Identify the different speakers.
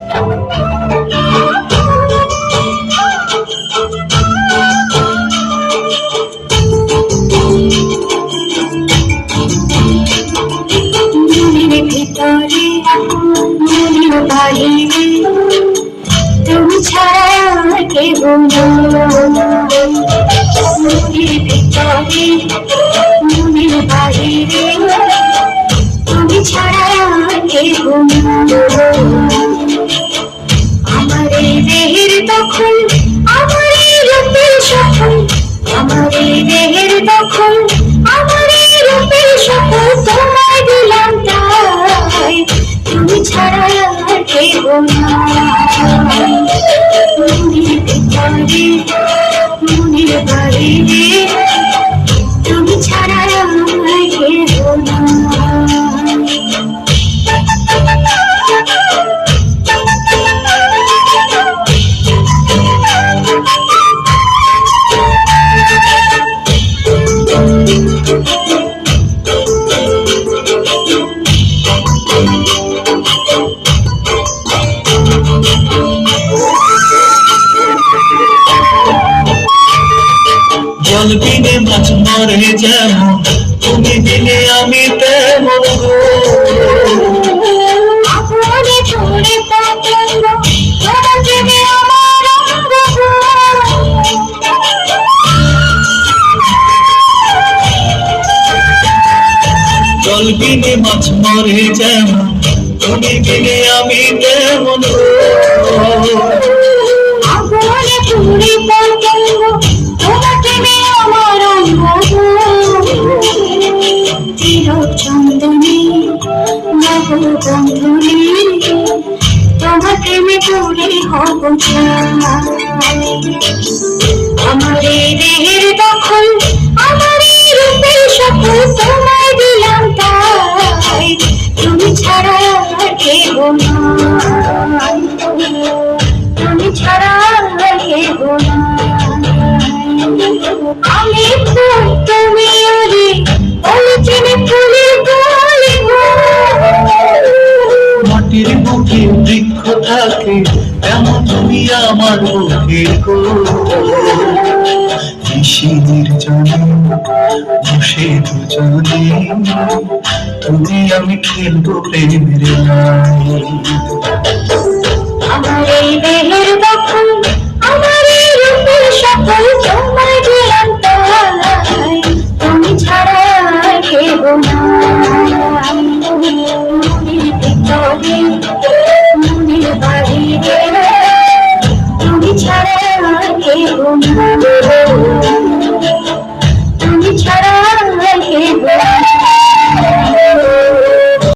Speaker 1: মনের ভিতরে মনের বাহিরে তুমি ছাড়া আর কেহ নাই। মনের ভিতরে মনের বাহিরে তুমি ছাড়া আর কেহ নাই। আমার এই দেহের দখল, আমার এই রূপের সকল, আমার এই দেহের দখল, আমার এই রূপের সকল তোমায় দিলাম তাই, তুমি ছাড়া আর কেহ নাই। মনের ভিতরে মনের বাহিরে তুমি ছাড়া আর কেহ নাই।
Speaker 2: জল বিনে মাছ মরে যেমন, তুমি দিলে আমি তেমন গো।
Speaker 1: আপনে পড়ে পতঙ্গ, তোমার প্রেমে আমার অঙ্গ গো।
Speaker 2: জল বিনে মাছ মরে যেমন, তুমি দিলে আমি তেমন গো।
Speaker 1: আপনে পড়ে পতঙ্গ, তোমার প্রেমে আমার অঙ্গ গো। চিরচন্দনে নববন্ধনে তোমার প্রেমে পড়ে হব ছাই। আমার এই দেহের দখল, আমার এই রূপের সকল তোমায় দিলাম তাই, তুমি ছাড়া আর কেহ নাই। তুমি ছাড়া আর কেহ নাই। আমি ফুল তুমি ওরে, ওলে চেনে ফুলের গলে গো।
Speaker 2: মাটির বুকে বৃক্ষ থাকে এমন তুমি আমার বুকে গো। শিশির জলে বসে দুজনে তুমি আমি খেলবো প্রেমের গান।